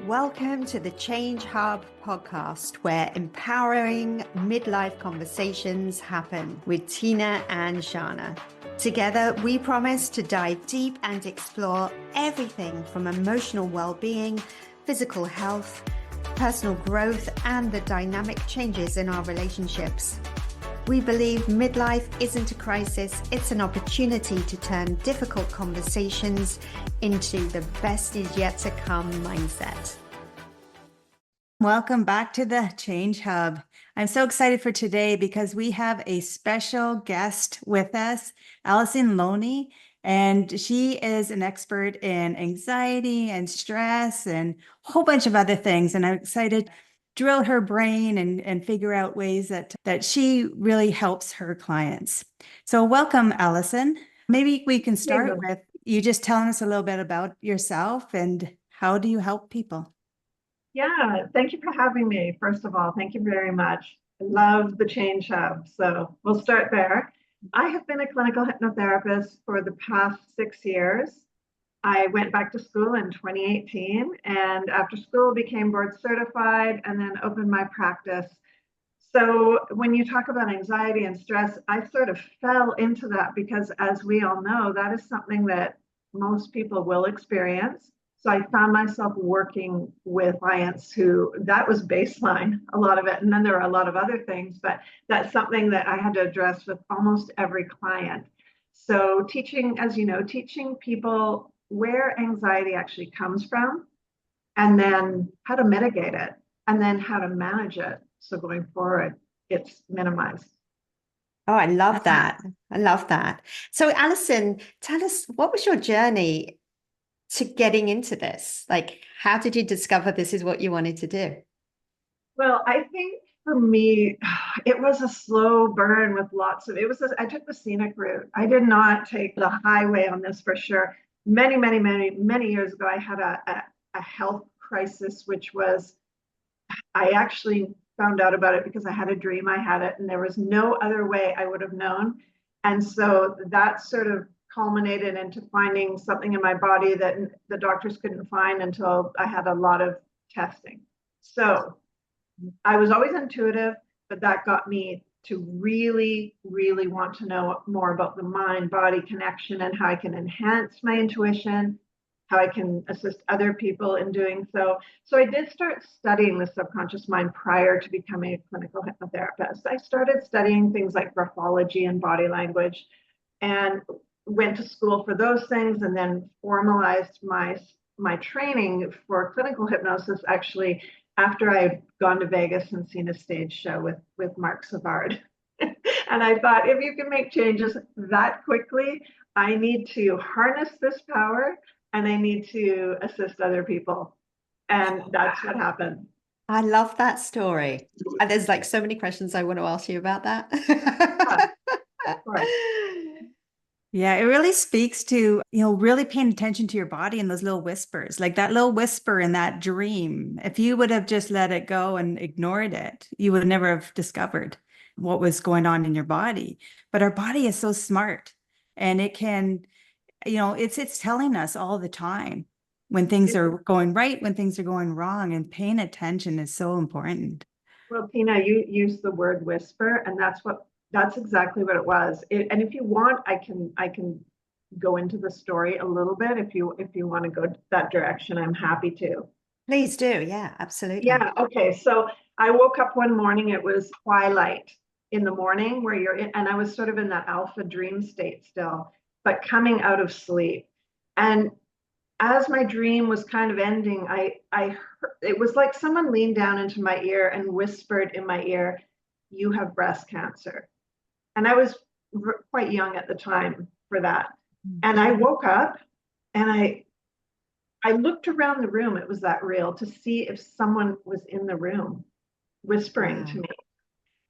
Welcome to the Change Hub podcast, where empowering midlife conversations happen with Tina and Shana. Together, we promise to dive deep and explore everything from emotional well-being, physical health, personal growth, and the dynamic changes in our relationships. We believe midlife isn't a crisis, it's an opportunity to turn difficult conversations into the best is yet to come mindset. Welcome back to the Change Hub. I'm so excited for today because we have a special guest with us, Alyson Loney, and she is an expert in anxiety and stress and a whole bunch of other things. And I'm excited to drill her brain and figure out ways that she really helps her clients. So welcome, Alyson. Maybe we can start with you just telling us a little bit about yourself and how do you help people? Yeah, thank you for having me. First of all, thank you very much. I love the Change Hub. So we'll start there. I have been a clinical hypnotherapist for the past 6 years. I went back to school in 2018 and after school became board certified and then opened my practice. So when you talk about anxiety and stress, I sort of fell into that because, as we all know, that is something that most people will experience. So I found myself working with clients who that was baseline, a lot of it. And then there are a lot of other things, but that's something that I had to address with almost every client. So teaching, as you know, teaching people where anxiety actually comes from, and then how to mitigate it, and then how to manage it. So going forward, it's minimized. Oh, I love that. I love that. So, Alyson, tell us, what was your journey to getting into this? Like, how did you discover this is what you wanted to do? Well, I think for me, it was a slow burn with I took the scenic route. I did not take the highway on this for sure. Many years ago, I had a health crisis, which was, I actually found out about it because I had a dream I had it, and there was no other way I would have known. And so that sort of culminated into finding something in my body that the doctors couldn't find until I had a lot of testing. So I was always intuitive, but that got me to really, really want to know more about the mind-body connection and how I can enhance my intuition, how I can assist other people in doing so. So I did start studying the subconscious mind prior to becoming a clinical hypnotherapist. I started studying things like graphology and body language and went to school for those things, and then formalized my training for clinical hypnosis actually after I'd gone to Vegas and seen a stage show with Mark Savard. And I thought, if you can make changes that quickly, I need to harness this power and I need to assist other people. And that's what happened. I love that story. And there's like so many questions I want to ask you about that. Of course. Yeah, it really speaks to, really paying attention to your body and those little whispers, like that little whisper in that dream. If you would have just let it go and ignored it, you would never have discovered what was going on in your body. But our body is so smart, and it can, it's telling us all the time when things are going right, when things are going wrong, and paying attention is so important. Well, Tina, you used the word whisper, and that's exactly what it was. And if you want, I can go into the story a little bit. If you want to go that direction, I'm happy to. Please do. Yeah, absolutely. Yeah. Okay. So I woke up one morning. It was twilight in the morning where and I was sort of in that alpha dream state still, but coming out of sleep. And as my dream was kind of ending, I heard, it was like someone leaned down into my ear and whispered in my ear, "You have breast cancer." And I was quite young at the time for that. And I woke up and I looked around the room. It was that real, to see if someone was in the room whispering to me.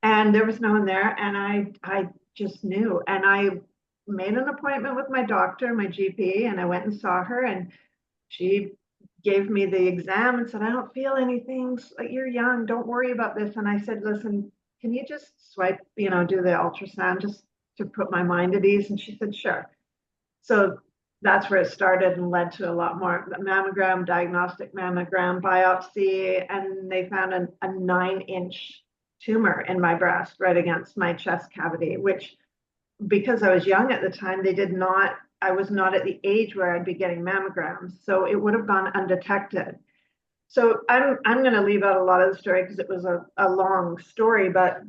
And there was no one there. And I just knew. And I made an appointment with my doctor, my GP, and I went and saw her. And she gave me the exam and said, "I don't feel anything. You're young. Don't worry about this." And I said, "Listen, can you just swipe, do the ultrasound just to put my mind at ease?" And she said, "Sure." So that's where it started and led to a lot more mammogram, diagnostic mammogram, biopsy, and they found a 9-inch tumor in my breast right against my chest cavity, which because I was young at the time, I was not at the age where I'd be getting mammograms. So it would have gone undetected. So I'm going to leave out a lot of the story because it was a long story, but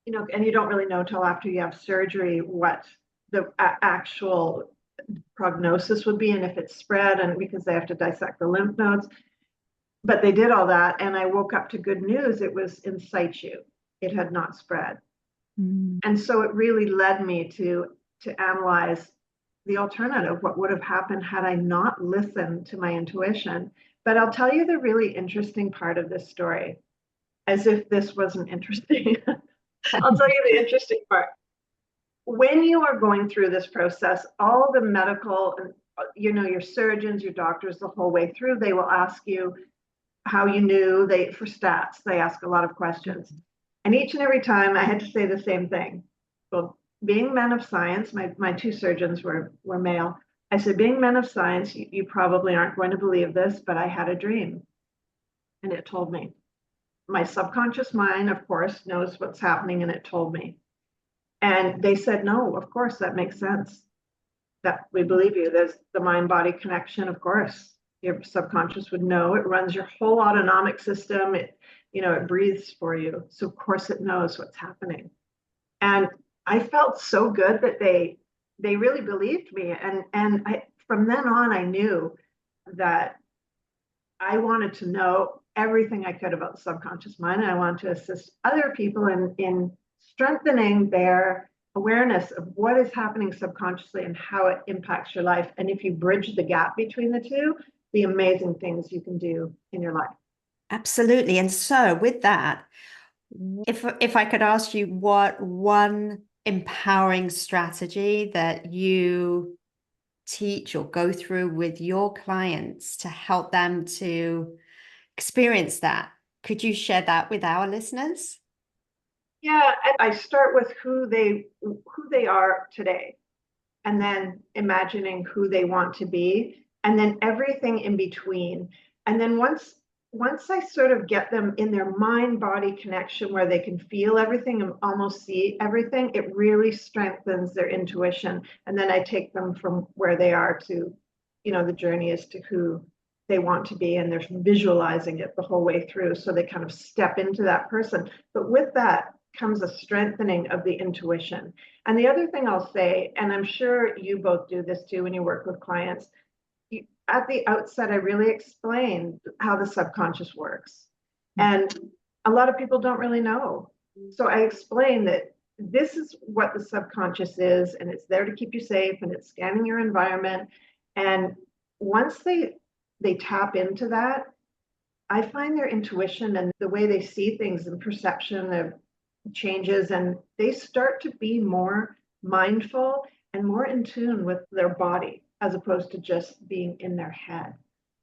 and you don't really know till after you have surgery what the actual prognosis would be and if it's spread, and because they have to dissect the lymph nodes. But they did all that, and I woke up to good news. It was in situ. It had not spread. And so it really led me to analyze the alternative, what would have happened had I not listened to my intuition. But I'll tell you the really interesting part of this story, as if this wasn't interesting. I'll tell you the interesting part. When you are going through this process, all the medical, your surgeons, your doctors, the whole way through, they will ask you how you knew. For stats, they ask a lot of questions. And each and every time I had to say the same thing. Well, being men of science, my two surgeons were male. I said, being men of science, you probably aren't going to believe this, but I had a dream. And it told me. My subconscious mind, of course, knows what's happening, and it told me. And they said, no, of course, that makes sense. That we believe you. There's the mind-body connection, of course. Your subconscious would know. It runs your whole autonomic system. It breathes for you. So of course it knows what's happening. And I felt so good that they really believed me. And from then on, I knew that I wanted to know everything I could about the subconscious mind. And I wanted to assist other people in strengthening their awareness of what is happening subconsciously and how it impacts your life. And if you bridge the gap between the two, the amazing things you can do in your life. Absolutely. And so with that, if I could ask you what one empowering strategy that you teach or go through with your clients to help them to experience that, could you share that with our listeners? Yeah, I start with who they are today, and then imagining who they want to be, and then everything in between. And then once I sort of get them in their mind-body connection where they can feel everything and almost see everything, it really strengthens their intuition. And then I take them from where they are to, the journey is to who they want to be, and they're visualizing it the whole way through. So they kind of step into that person. But with that comes a strengthening of the intuition. And the other thing I'll say, and I'm sure you both do this too when you work with clients, at the outset, I really explained how the subconscious works. And a lot of people don't really know. So I explained that this is what the subconscious is, and it's there to keep you safe, and it's scanning your environment. And once they tap into that, I find their intuition and the way they see things and perception of changes, and they start to be more mindful and more in tune with their body as opposed to just being in their head.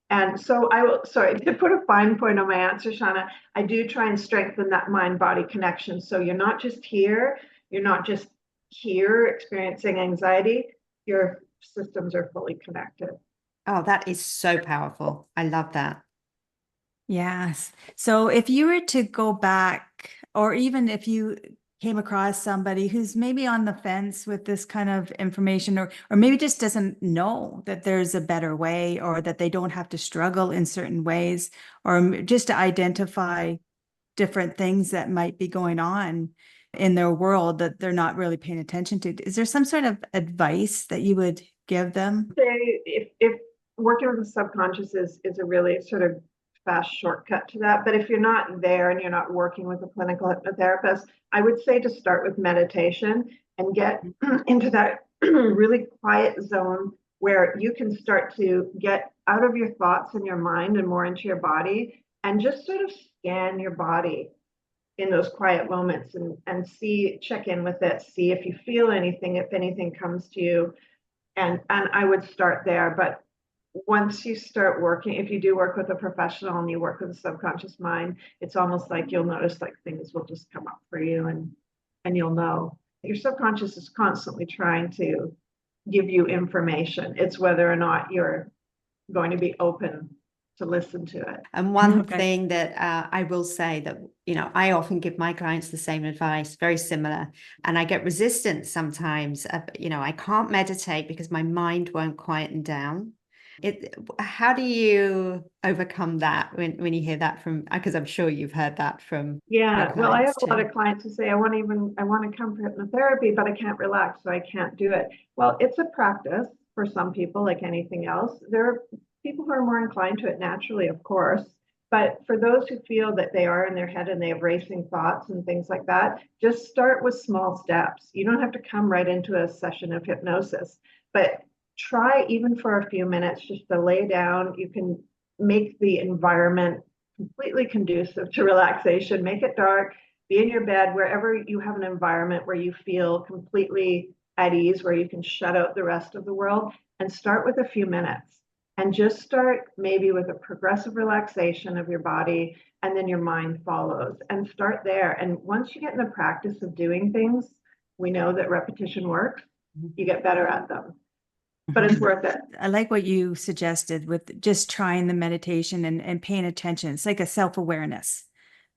And so to put a fine point on my answer, Shana, I do try and strengthen that mind-body connection. So you're not just here experiencing anxiety, your systems are fully connected. Oh, that is so powerful. I love that. Yes. So if you were to go back, or even if you came across somebody who's maybe on the fence with this kind of information, or maybe just doesn't know that there's a better way, or that they don't have to struggle in certain ways, or just to identify different things that might be going on in their world that they're not really paying attention to, is there some sort of advice that you would give them? Say if working with the subconscious is a really sort of fast shortcut to that. But if you're not there and you're not working with a clinical hypnotherapist, I would say to start with meditation and get into that really quiet zone where you can start to get out of your thoughts and your mind and more into your body, and just sort of scan your body in those quiet moments and check in with it, see if you feel anything, if anything comes to you. And I would start there. But once you start working, if you do work with a professional and you work with the subconscious mind, it's almost like you'll notice like things will just come up for you, and you'll know your subconscious is constantly trying to give you information. It's whether or not you're going to be open to listen to it. And one thing that I will say that, I often give my clients the same advice, very similar, and I get resistance sometimes. I can't meditate because my mind won't quieten down. How do you overcome that when you hear that from, because I'm sure you've heard that from your Well, I have clients a lot too. of clients who say, I want to come for hypnotherapy, but I can't relax, so I can't do it. Well, it's a practice for some people, like anything else. There are people who are more inclined to it naturally, of course. But for those who feel that they are in their head and they have racing thoughts and things like that, just start with small steps. You don't have to come right into a session of hypnosis, but try even for a few minutes just to lay down. You can make the environment completely conducive to relaxation. Make it dark, be in your bed, wherever you have an environment where you feel completely at ease, where you can shut out the rest of the world, and start with a few minutes. And just start maybe with a progressive relaxation of your body, and then your mind follows. And start there. And once you get in the practice of doing things, we know that repetition works. You get better at them. But it's worth it. I like what you suggested with just trying the meditation and paying attention. It's like a self-awareness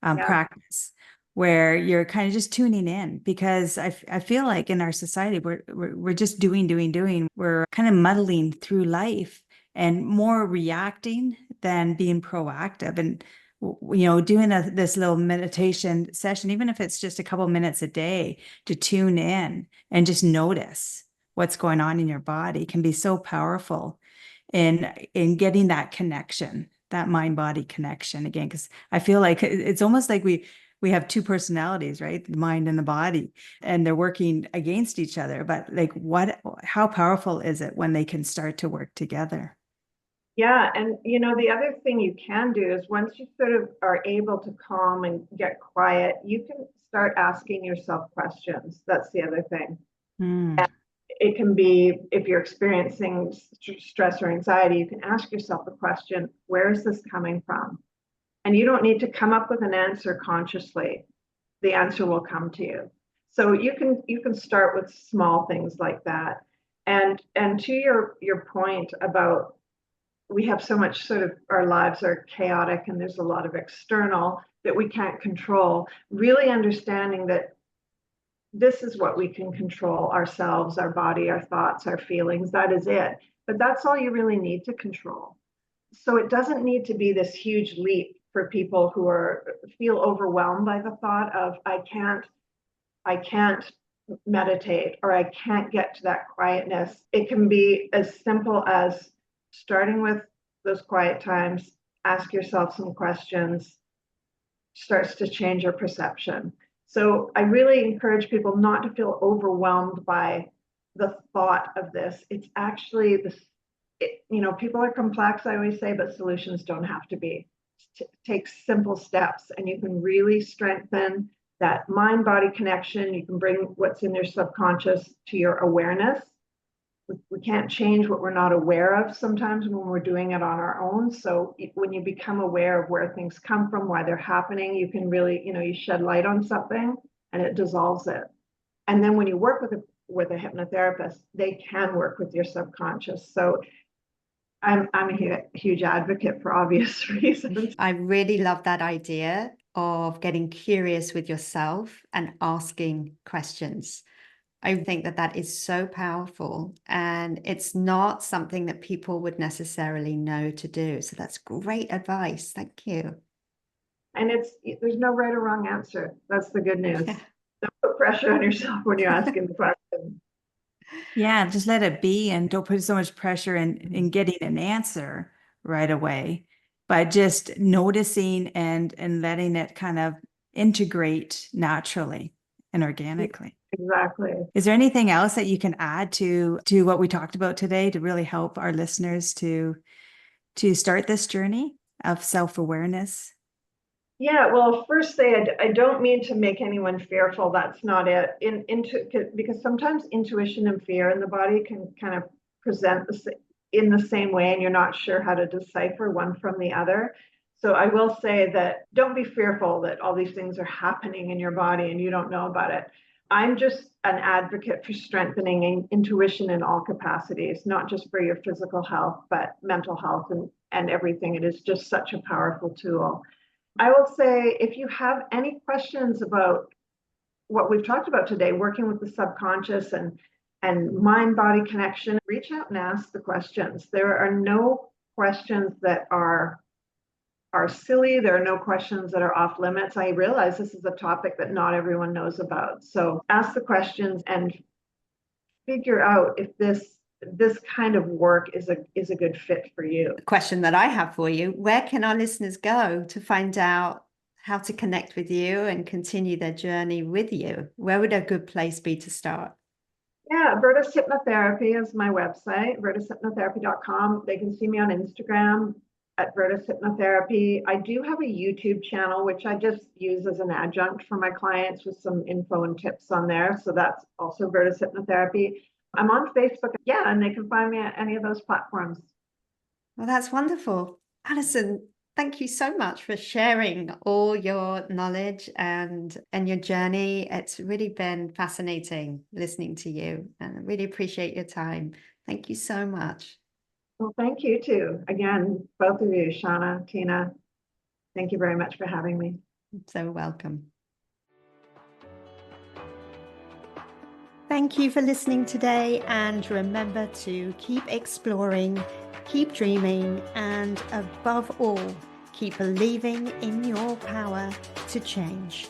practice where you're kind of just tuning in, because I feel like in our society, we're just doing. We're kind of muddling through life and more reacting than being proactive. And, doing this little meditation session, even if it's just a couple minutes a day, to tune in and just notice what's going on in your body, can be so powerful in getting that connection, that mind-body connection again. Because I feel like it's almost like we have two personalities, right? The mind and the body, and they're working against each other. But like, how powerful is it when they can start to work together? Yeah, and the other thing you can do is, once you sort of are able to calm and get quiet, you can start asking yourself questions. That's the other thing. It can be, if you're experiencing stress or anxiety, you can ask yourself the question, where is this coming from? And you don't need to come up with an answer consciously. The answer will come to you. So you can start with small things like that. And to your point about, we have so much, sort of, our lives are chaotic and there's a lot of external that we can't control. Really understanding that this is what we can control: ourselves, our body, our thoughts, our feelings. That is it. But that's all you really need to control. So it doesn't need to be this huge leap for people who feel overwhelmed by the thought of, I can't meditate, or I can't get to that quietness. It can be as simple as starting with those quiet times. Ask yourself some questions, starts to change your perception. So I really encourage people not to feel overwhelmed by the thought of this. It's actually this, people are complex, I always say, but solutions don't have to be. Take simple steps, and you can really strengthen that mind-body connection. You can bring what's in your subconscious to your awareness. We can't change what we're not aware of sometimes when we're doing it on our own. So when you become aware of where things come from, why they're happening, you can really, you shed light on something and it dissolves it. And then when you work with a hypnotherapist, they can work with your subconscious. So I'm a huge advocate for obvious reasons. I really love that idea of getting curious with yourself and asking questions. I think that is so powerful, and it's not something that people would necessarily know to do. So that's great advice. Thank you. And there's no right or wrong answer. That's the good news. Yeah. Don't put pressure on yourself when you're asking the question. Yeah, just let it be, and don't put so much pressure in getting an answer right away, but just noticing and letting it kind of integrate naturally and organically. Exactly. Is there anything else that you can add to what we talked about today to really help our listeners to start this journey of self-awareness? Yeah, well, first say, I don't mean to make anyone fearful. That's not it. Because sometimes intuition and fear in the body can kind of present in the same way, and you're not sure how to decipher one from the other. So I will say that don't be fearful that all these things are happening in your body and you don't know about it. I'm just an advocate for strengthening intuition in all capacities, not just for your physical health, but mental health and everything. It is just such a powerful tool. I will say, if you have any questions about what we've talked about today, working with the subconscious and mind-body connection, reach out and ask the questions. There are no questions that are silly. There are no questions that are off limits. I realize this is a topic that not everyone knows about. So ask the questions and figure out if this kind of work is a good fit for you. The question that I have for you, where can our listeners go to find out how to connect with you and continue their journey with you? Where would a good place be to start? Yeah, Virtus Hypnotherapy is my website, virtushypnotherapy.com. They can see me on Instagram at Virtus Hypnotherapy. I do have a YouTube channel, which I just use as an adjunct for my clients with some info and tips on there. So that's also Virtus Hypnotherapy. I'm on Facebook, yeah, and they can find me at any of those platforms. Well, that's wonderful. Alyson, thank you so much for sharing all your knowledge and your journey. It's really been fascinating listening to you, and I really appreciate your time. Thank you so much. Well, thank you too. Again, both of you, Shana, Tina, thank you very much for having me. You're so welcome. Thank you for listening today, and remember to keep exploring, keep dreaming, and above all, keep believing in your power to change.